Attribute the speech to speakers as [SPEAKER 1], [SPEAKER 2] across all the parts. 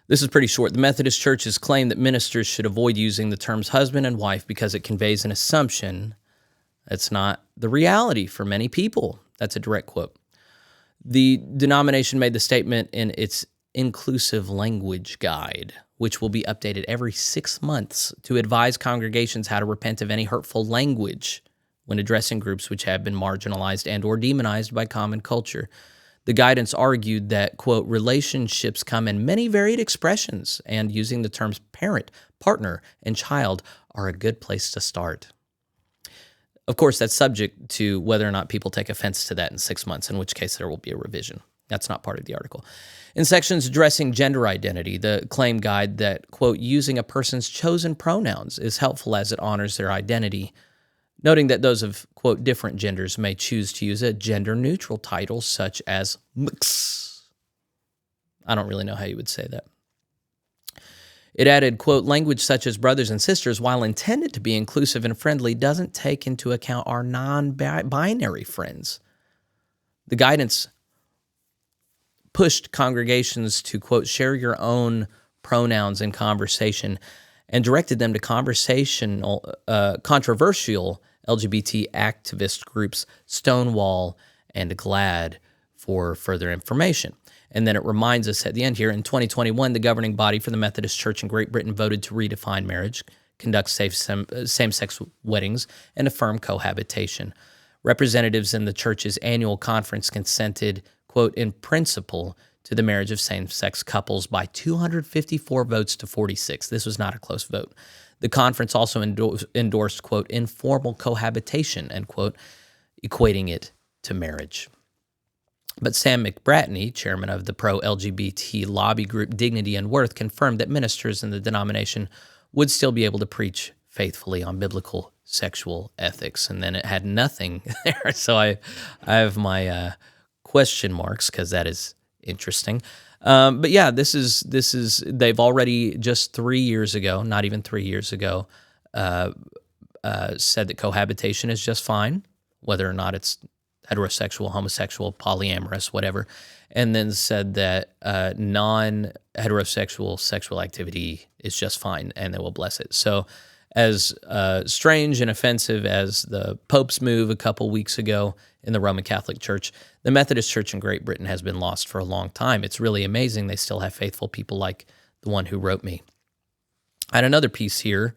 [SPEAKER 1] This is pretty short. The Methodist Church has claimed that ministers should avoid using the terms husband and wife because it conveys an assumption that's not the reality for many people. That's a direct quote. The denomination made the statement in its inclusive language guide, which will be updated every 6 months to advise congregations how to repent of any hurtful language when addressing groups which have been marginalized and or demonized by common culture. The guidance argued that, quote, relationships come in many varied expressions, and using the terms parent, partner, and child are a good place to start. Of course, that's subject to whether or not people take offense to that in 6 months, in which case there will be a revision. That's not part of the article. In sections addressing gender identity, the claim guide that, quote, using a person's chosen pronouns is helpful as it honors their identity, noting that those of, quote, different genders may choose to use a gender-neutral title such as mx. I don't really know how you would say that. It added, quote, language such as brothers and sisters, while intended to be inclusive and friendly, doesn't take into account our non-binary friends. The guidance pushed congregations to, quote, share your own pronouns in conversation and directed them to controversial LGBT activist groups Stonewall and GLAAD for further information. And then it reminds us at the end here, in 2021, the governing body for the Methodist Church in Great Britain voted to redefine marriage, conduct same-sex weddings, and affirm cohabitation. Representatives in the church's annual conference consented, quote, in principle, to the marriage of same-sex couples by 254 votes to 46. This was not a close vote. The conference also endorsed, quote, informal cohabitation, end quote, equating it to marriage. But Sam McBratney, chairman of the pro-LGBT lobby group Dignity and Worth, confirmed that ministers in the denomination would still be able to preach faithfully on biblical sexual ethics. And then it had nothing there. So I have my question marks because that is interesting. But yeah, this is they've already just 3 years ago, not even 3 years ago, said that cohabitation is just fine, whether or not it's heterosexual, homosexual, polyamorous, whatever, and then said that non-heterosexual sexual activity is just fine, and they will bless it. So as strange and offensive as the Pope's move a couple weeks ago in the Roman Catholic Church, the Methodist Church in Great Britain has been lost for a long time. It's really amazing they still have faithful people like the one who wrote me. I had another piece here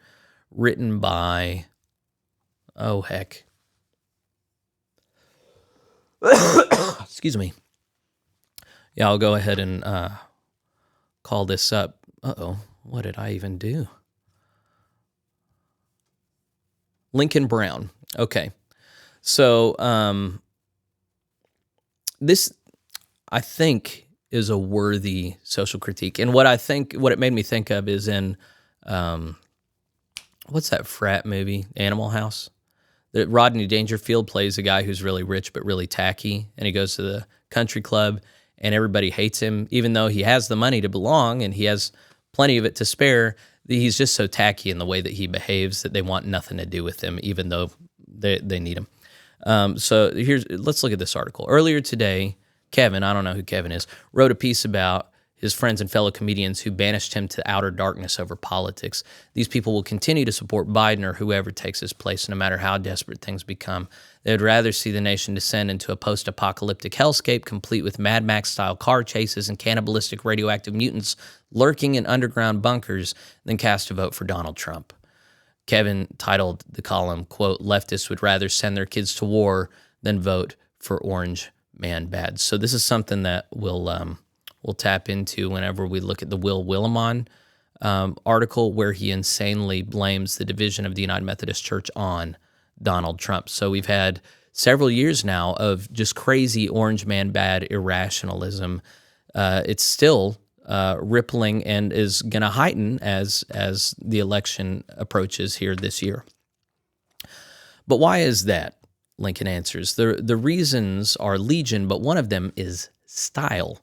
[SPEAKER 1] written by, excuse me. Yeah, I'll go ahead and call this up. What did I even do? Lincoln Brown. Okay. So this, I think, is a worthy social critique. And what it made me think of is in, what's that frat movie, Animal House? That Rodney Dangerfield plays a guy who's really rich but really tacky, and he goes to the country club, and everybody hates him, even though he has the money to belong, and he has plenty of it to spare. He's just so tacky in the way that he behaves that they want nothing to do with him, even though they need him. So let's look at this article. Earlier today, Kevin, I don't know who Kevin is, wrote a piece about his friends and fellow comedians who banished him to outer darkness over politics. These people will continue to support Biden or whoever takes his place, no matter how desperate things become. They would rather see the nation descend into a post-apocalyptic hellscape complete with Mad Max-style car chases and cannibalistic radioactive mutants lurking in underground bunkers than cast a vote for Donald Trump. Kevin titled the column, quote, leftists would rather send their kids to war than vote for Orange Man Bad. So this is something that we'll tap into whenever we look at the Will Willimon article, where he insanely blames the division of the United Methodist Church on Donald Trump. So we've had several years now of just crazy Orange Man Bad irrationalism. It's still rippling and is going to heighten as the election approaches here this year. But why is that? Lincoln answers. The reasons are legion, but one of them is style.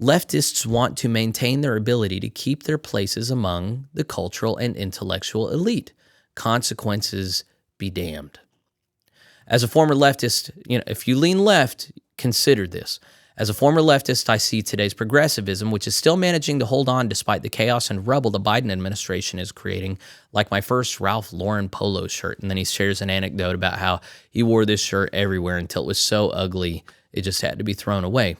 [SPEAKER 1] Leftists want to maintain their ability to keep their places among the cultural and intellectual elite. Consequences be damned. As a former leftist, if you lean left, consider this. As a former leftist, I see today's progressivism, which is still managing to hold on despite the chaos and rubble the Biden administration is creating, like my first Ralph Lauren polo shirt. And then he shares an anecdote about how he wore this shirt everywhere until it was so ugly it just had to be thrown away.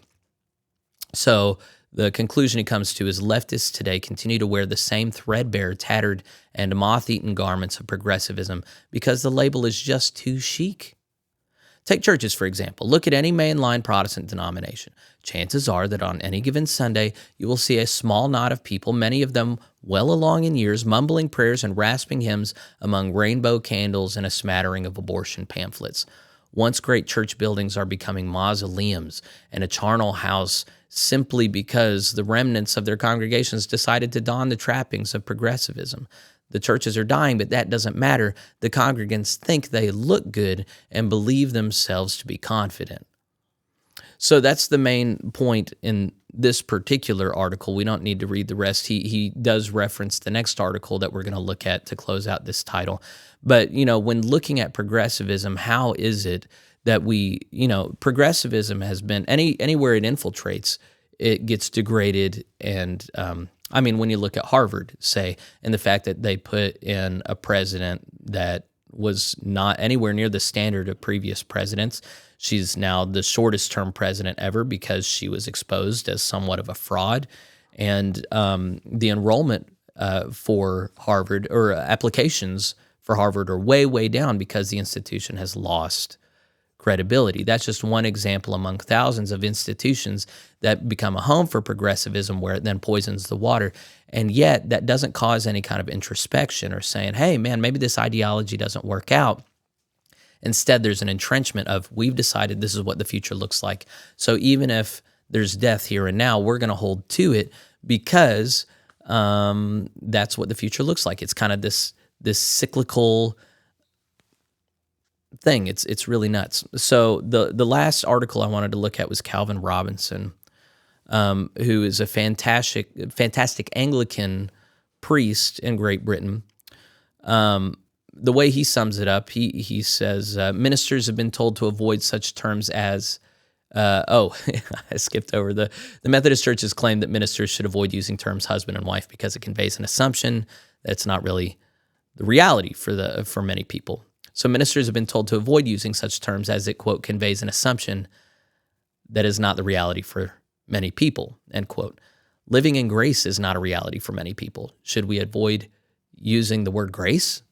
[SPEAKER 1] So the conclusion he comes to is leftists today continue to wear the same threadbare, tattered, and moth-eaten garments of progressivism because the label is just too chic. Take churches, for example. Look at any mainline Protestant denomination. Chances are that on any given Sunday, you will see a small knot of people, many of them well along in years, mumbling prayers and rasping hymns among rainbow candles and a smattering of abortion pamphlets. Once great church buildings are becoming mausoleums and a charnel house simply because the remnants of their congregations decided to don the trappings of progressivism. The churches are dying, but that doesn't matter. The congregants think they look good and believe themselves to be confident. So that's the main point in this particular article. We don't need to read the rest. He does reference the next article that we're going to look at to close out this title. But, when looking at progressivism, how is it that progressivism has been, anywhere it infiltrates, it gets degraded and, when you look at Harvard, say, and the fact that they put in a president that was not anywhere near the standard of previous presidents. She's now the shortest term president ever because she was exposed as somewhat of a fraud. And the enrollment for Harvard, or applications for Harvard, are way, way down because the institution has lost credibility. That's just one example among thousands of institutions that become a home for progressivism where it then poisons the water. And yet that doesn't cause any kind of introspection or saying, hey, man, maybe this ideology doesn't work out. Instead, there's an entrenchment of, we've decided this is what the future looks like. So even if there's death here and now, we're going to hold to it because that's what the future looks like. It's kind of this cyclical thing. It's really nuts. So the last article I wanted to look at was Calvin Robinson, who is a fantastic Anglican priest in Great Britain. The way he sums it up, he says, ministers have been told to avoid such terms as, I skipped over the Methodist Church has claimed that ministers should avoid using terms husband and wife because it conveys an assumption that's not really the reality for many people. So ministers have been told to avoid using such terms as it, quote, conveys an assumption that is not the reality for many people, end quote. Living in grace is not a reality for many people. Should we avoid using the word grace?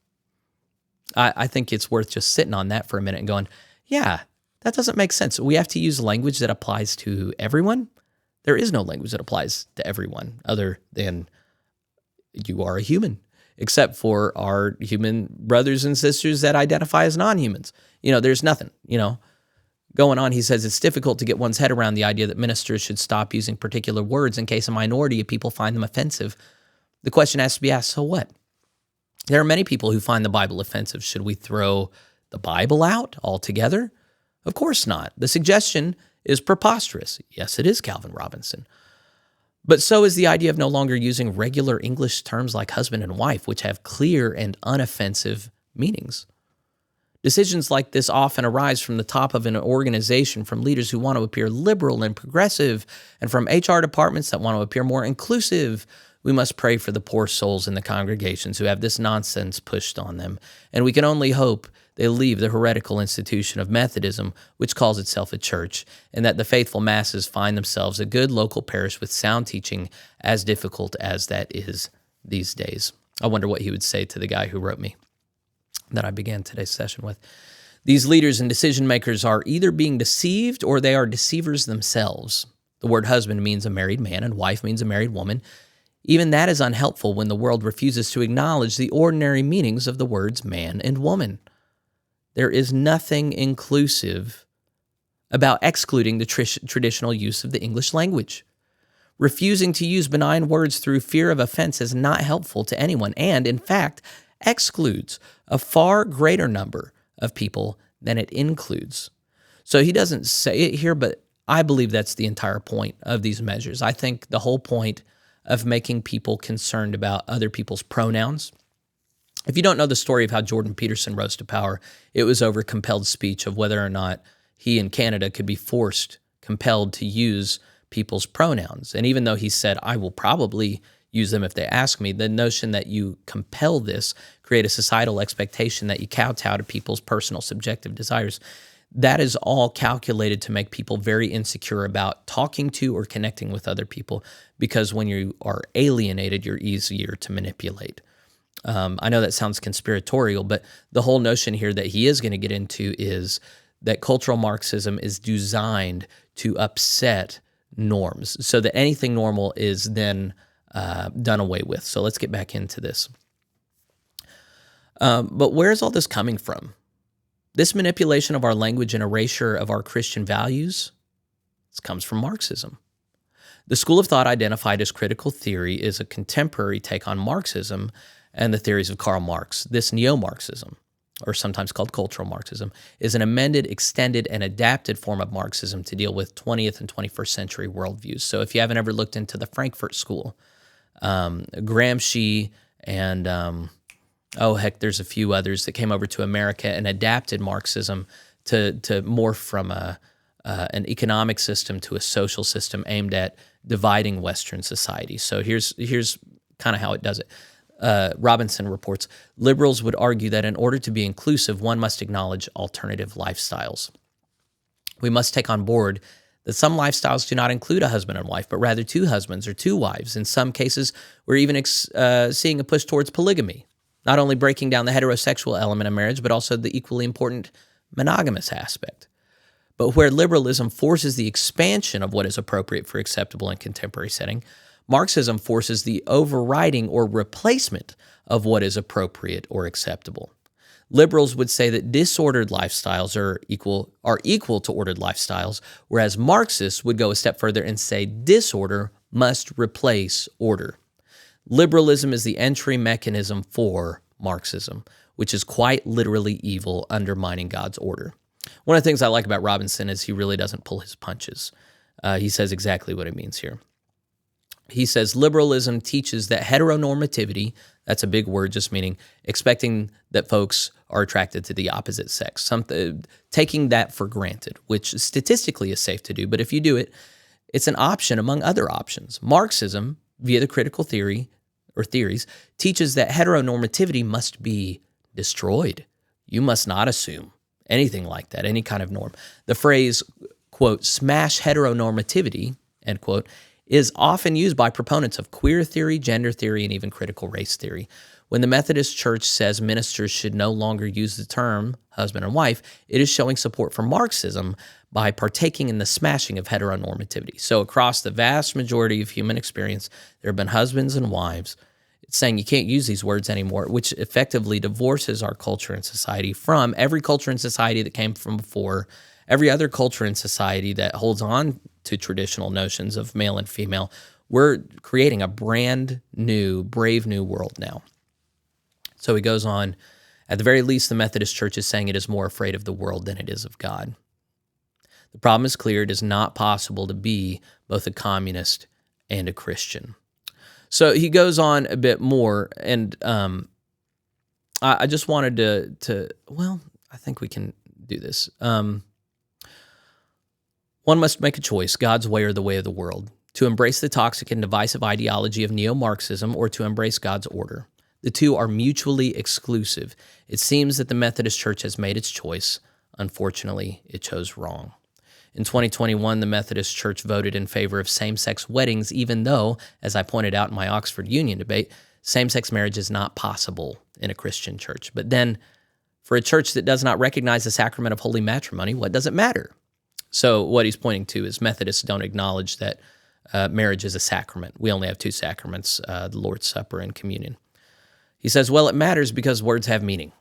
[SPEAKER 1] I think it's worth just sitting on that for a minute and going, yeah, that doesn't make sense. We have to use language that applies to everyone. There is no language that applies to everyone other than you are a human, except for our human brothers and sisters that identify as non-humans. There's nothing, going on. He says it's difficult to get one's head around the idea that ministers should stop using particular words in case a minority of people find them offensive. The question has to be asked, so what? There are many people who find the Bible offensive. Should we throw the Bible out altogether? Of course not. The suggestion is preposterous. Yes, it is, Calvin Robinson. But so is the idea of no longer using regular English terms like husband and wife, which have clear and unoffensive meanings. Decisions like this often arise from the top of an organization, from leaders who want to appear liberal and progressive, and from HR departments that want to appear more inclusive. We must pray for the poor souls in the congregations who have this nonsense pushed on them, and we can only hope they leave the heretical institution of Methodism, which calls itself a church, and that the faithful masses find themselves a good local parish with sound teaching, as difficult as that is these days. I wonder what he would say to the guy who wrote me that I began today's session with. These leaders and decision makers are either being deceived or they are deceivers themselves. The word husband means a married man and wife means a married woman. Even that is unhelpful when the world refuses to acknowledge the ordinary meanings of the words man and woman. There is nothing inclusive about excluding the traditional use of the English language. Refusing to use benign words through fear of offense is not helpful to anyone and, in fact, excludes a far greater number of people than it includes. So he doesn't say it here, but I believe that's the entire point of these measures. I think the whole point of making people concerned about other people's pronouns. If you don't know the story of how Jordan Peterson rose to power, it was over compelled speech of whether or not he in Canada could be forced compelled to use people's pronouns. And even though he said, I will probably use them if they ask me, the notion that you compel this, create a societal expectation that you kowtow to people's personal subjective desires, that is all calculated to make people very insecure about talking to or connecting with other people, because when you are alienated, you're easier to manipulate. I know that sounds conspiratorial, but the whole notion here that he is going to get into is that cultural Marxism is designed to upset norms so that anything normal is then done away with. So let's get back into this. But where is all this coming from? This manipulation of our language and erasure of our Christian values, this comes from Marxism. The school of thought identified as critical theory is a contemporary take on Marxism and the theories of Karl Marx. This neo-Marxism, or sometimes called cultural Marxism, is an amended, extended, and adapted form of Marxism to deal with 20th and 21st century worldviews. So if you haven't ever looked into the Frankfurt School, Gramsci and, there's a few others that came over to America and adapted Marxism to morph from an economic system to a social system aimed at dividing Western society. So here's kind of how it does it. Robinson reports, liberals would argue that in order to be inclusive, one must acknowledge alternative lifestyles. We must take on board that some lifestyles do not include a husband and wife, but rather two husbands or two wives. In some cases, we're even seeing a push towards polygamy, not only breaking down the heterosexual element of marriage, but also the equally important monogamous aspect. But where liberalism forces the expansion of what is appropriate for acceptable in contemporary setting, Marxism forces the overriding or replacement of what is appropriate or acceptable. Liberals would say that disordered lifestyles are equal to ordered lifestyles, whereas Marxists would go a step further and say disorder must replace order. Liberalism is the entry mechanism for Marxism, which is quite literally evil, undermining God's order. One of the things I like about Robinson is he really doesn't pull his punches. He says exactly what he means here. He says liberalism teaches that heteronormativity, that's a big word just meaning expecting that folks are attracted to the opposite sex, taking that for granted, which statistically is safe to do, but if you do it, it's an option among other options. Marxism, via the critical theory or theories, teaches that heteronormativity must be destroyed. You must not assume anything like that, any kind of norm. The phrase, quote, smash heteronormativity, end quote, is often used by proponents of queer theory, gender theory, and even critical race theory. When the Methodist Church says ministers should no longer use the term husband and wife, it is showing support for Marxism by partaking in the smashing of heteronormativity. So across the vast majority of human experience, there have been husbands and wives. It's saying you can't use these words anymore, which effectively divorces our culture and society from every culture and society that came from before, every other culture and society that holds on to traditional notions of male and female. We're creating a brand new, brave new world now. So he goes on, at the very least, the Methodist Church is saying it is more afraid of the world than it is of God. The problem is clear. It is not possible to be both a communist and a Christian. So he goes on a bit more, and I just wanted to I think we can do this. One must make a choice, God's way or the way of the world, to embrace the toxic and divisive ideology of neo-Marxism or to embrace God's order. The two are mutually exclusive. It seems that the Methodist Church has made its choice. Unfortunately, it chose wrong. In 2021, the Methodist Church voted in favor of same-sex weddings, even though, as I pointed out in my Oxford Union debate, same-sex marriage is not possible in a Christian church. But then, for a church that does not recognize the sacrament of holy matrimony, what does it matter? So what he's pointing to is Methodists don't acknowledge that marriage is a sacrament. We only have two sacraments, the Lord's Supper and communion. He says, well, it matters because words have meaning.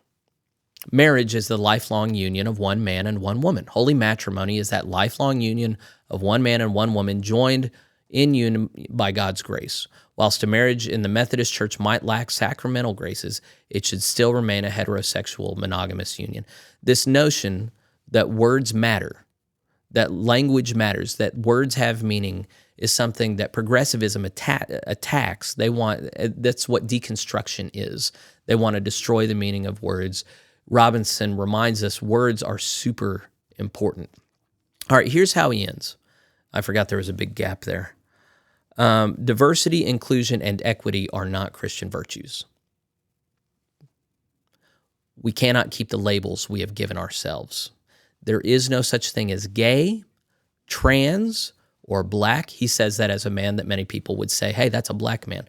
[SPEAKER 1] Marriage is the lifelong union of one man and one woman. Holy matrimony is that lifelong union of one man and one woman joined in union by God's grace. Whilst a marriage in the Methodist Church might lack sacramental graces, it should still remain a heterosexual monogamous union. This notion that words matter, that language matters, that words have meaning is something that progressivism attacks. That's what deconstruction is. They want to destroy the meaning of words. Robinson reminds us words are super important. All right, here's how he ends. I forgot there was a big gap there. Diversity, inclusion, and equity are not Christian virtues. We cannot keep the labels we have given ourselves. There is no such thing as gay, trans, or black. He says that as a man that many people would say, hey, that's a black man.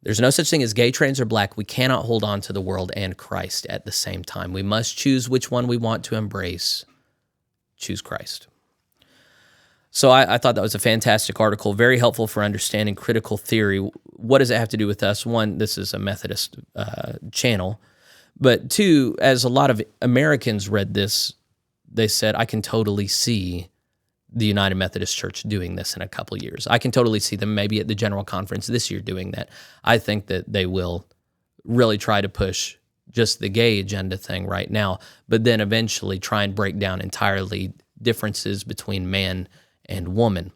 [SPEAKER 1] There's no such thing as gay, trans, or black. We cannot hold on to the world and Christ at the same time. We must choose which one we want to embrace. Choose Christ. So I thought that was a fantastic article, very helpful for understanding critical theory. What does it have to do with us? One, this is a Methodist channel. But two, as a lot of Americans read this, they said, I can totally see the United Methodist Church doing this in a couple years. I can totally see them maybe at the General Conference this year doing that. I think that they will really try to push just the gay agenda thing right now, but then eventually try and break down entirely differences between man and woman.